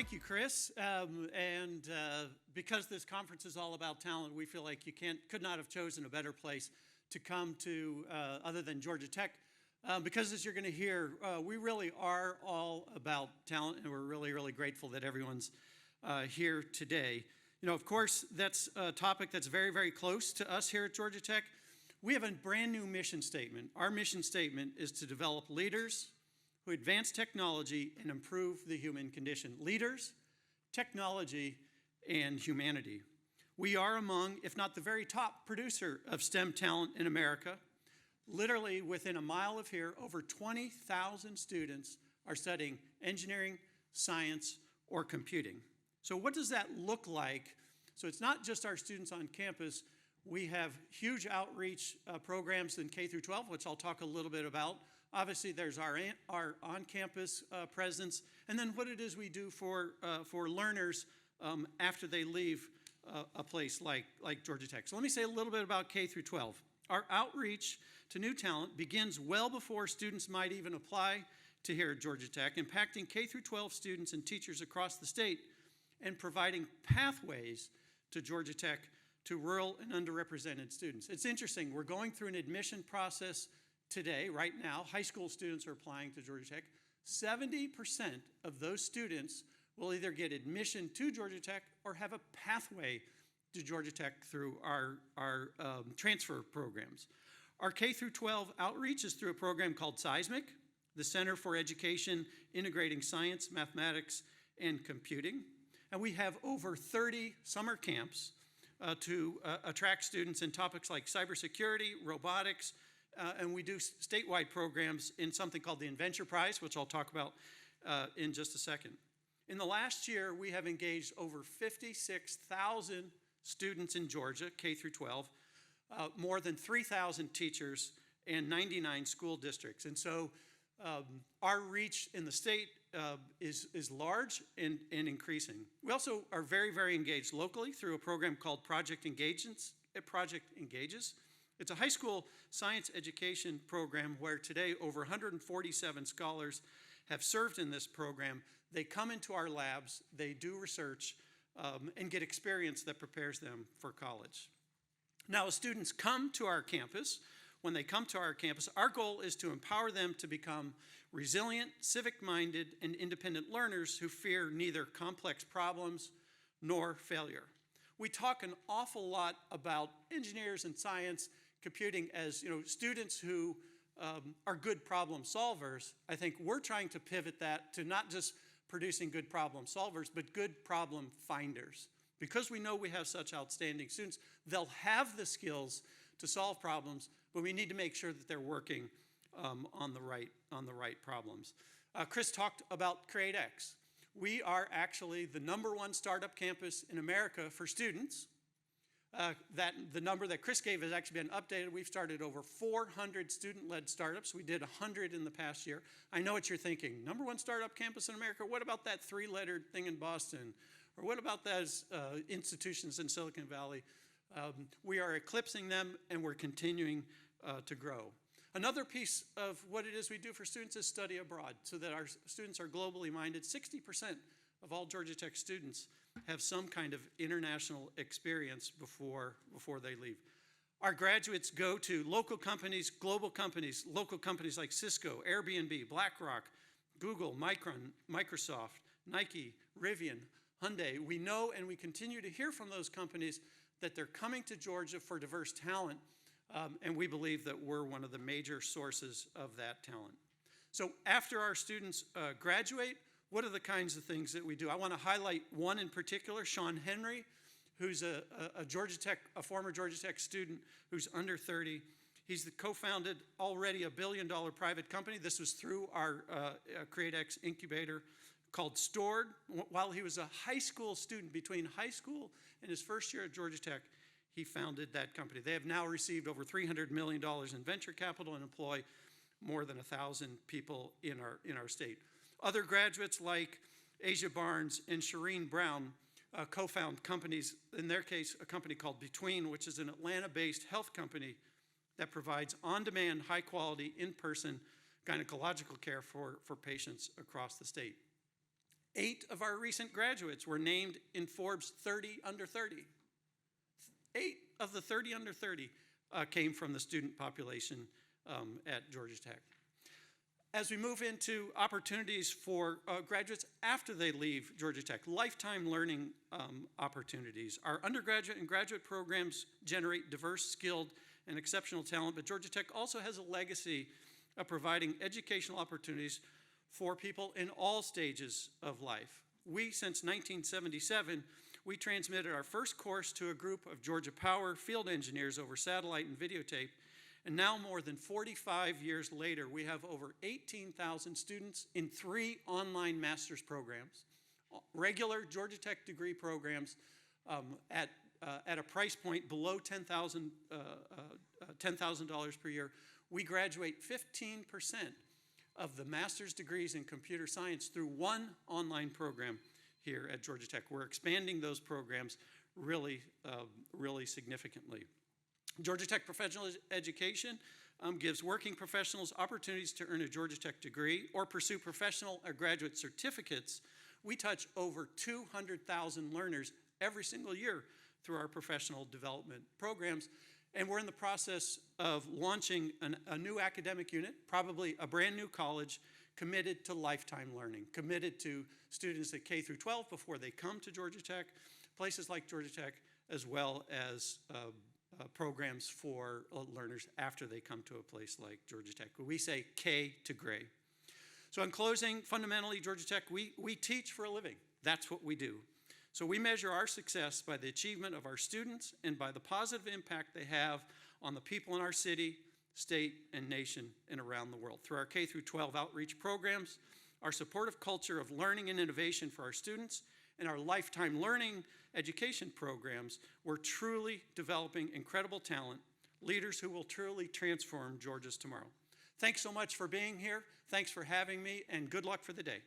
thank you, Chris. Because this conference is all about talent, we feel like you could not have chosen a better place to come to other than Georgia Tech. Because as you're going to hear, we really are all about talent, and we're really, really grateful that everyone's here today. You know, of course, that's a topic that's very, very close to us here at Georgia Tech. We have a brand new mission statement. Our mission statement is to develop leaders who advance technology and improve the human condition. Leaders, technology, and humanity. We are among, if not the very top producer of STEM talent in America. Literally within a mile of here, over 20,000 students are studying engineering, science, or computing. So what does that look like? So it's not just our students on campus. We have huge outreach programs in K through 12, which I'll talk a little bit about. Obviously, there's our on-campus presence, and then what it is we do for learners after they leave a place like Georgia Tech. So let me say a little bit about K through 12. Our outreach to new talent begins well before students might even apply to here at Georgia Tech, impacting K through 12 students and teachers across the state and providing pathways to Georgia Tech to rural and underrepresented students. It's interesting, we're going through an admission process today, right now. High school students are applying to Georgia Tech. 70% of those students will either get admission to Georgia Tech or have a pathway to Georgia Tech through our transfer programs. Our K through 12 outreach is through a program called Seismic, the Center for Education Integrating Science, Mathematics, and Computing. And we have over 30 summer camps to attract students in topics like cybersecurity, robotics, and we do statewide programs in something called the Inventure Prize, which I'll talk about in just a second. In the last year, we have engaged over 56,000 students in Georgia, K through 12, more than 3,000 teachers, and 99 school districts. And so our reach in the state is large and increasing. We also are very, very engaged locally through a program called Project Engages. It's a high school science education program where today over 147 scholars have served in this program. They come into our labs, they do research, and get experience that prepares them for college. Now, as students come to our campus, when they come to our campus, our goal is to empower them to become resilient, civic-minded, and independent learners who fear neither complex problems nor failure. We talk an awful lot about engineers and science, computing as students who are good problem solvers. I think we're trying to pivot that to not just producing good problem solvers, but good problem finders. Because we know we have such outstanding students, they'll have the skills to solve problems, but we need to make sure that they're working on the right problems. Chris talked about CreateX. We are actually the #1 startup campus in America for students. The number that Chris gave has actually been updated. We've started over 400 student-led startups. We did 100 in the past year. I know what you're thinking. #1 startup campus in America? What about that 3-lettered thing in Boston? Or what about those institutions in Silicon Valley? We are eclipsing them, and we're continuing to grow. Another piece of what it is we do for students is study abroad, so that our students are globally minded. 60% of all Georgia Tech students have some kind of international experience before they leave. Our graduates go to local companies, global companies, local companies like Cisco, Airbnb, BlackRock, Google, Micron, Microsoft, Nike, Rivian, Hyundai. We know and we continue to hear from those companies that they're coming to Georgia for diverse talent, and we believe that we're one of the major sources of that talent. So after our students graduate, what are the kinds of things that we do? I want to highlight one in particular, Sean Henry, who's a former Georgia Tech student who's under 30. He's the co-founded already $1 billion private company. This was through our CreateX incubator called Stored. While he was a high school student, between high school and his first year at Georgia Tech, he founded that company. They have now received over $300 million in venture capital and employ more than 1,000 people in our state. Other graduates like Asia Barnes and Shireen Brown co-found companies, in their case, a company called Between, which is an Atlanta-based health company that provides on-demand, high-quality, in-person gynecological care for patients across the state. 8 of our recent graduates were named in Forbes 30 under 30. 8 of the 30 under 30 came from the student population at Georgia Tech. As we move into opportunities for graduates after they leave Georgia Tech, lifetime learning opportunities. Our undergraduate and graduate programs generate diverse, skilled, and exceptional talent, but Georgia Tech also has a legacy of providing educational opportunities for people in all stages of life. We, since 1977, we transmitted our first course to a group of Georgia Power field engineers over satellite and videotape. And now, more than 45 years later, we have over 18,000 students in 3 online master's programs, regular Georgia Tech degree programs at a price point below $10,000 per year. We graduate 15% of the master's degrees in computer science through one online program here at Georgia Tech. We're expanding those programs really significantly. Georgia Tech Professional Education gives working professionals opportunities to earn a Georgia Tech degree or pursue professional or graduate certificates. We touch over 200,000 learners every single year through our professional development programs. And we're in the process of launching a new academic unit, probably a brand new college, committed to lifetime learning, committed to students at K through 12 before they come to Georgia Tech, places like Georgia Tech, as well as programs for learners after they come to a place like Georgia Tech. We say K to gray. So in closing, fundamentally, Georgia Tech, we teach for a living. That's what we do. So we measure our success by the achievement of our students and by the positive impact they have on the people in our city, state, and nation, and around the world. Through our K through 12 outreach programs, our supportive culture of learning and innovation for our students, and our lifetime learning education programs, we're truly developing incredible talent, leaders who will truly transform Georgia's tomorrow. Thanks so much for being here. Thanks for having me, and good luck for the day.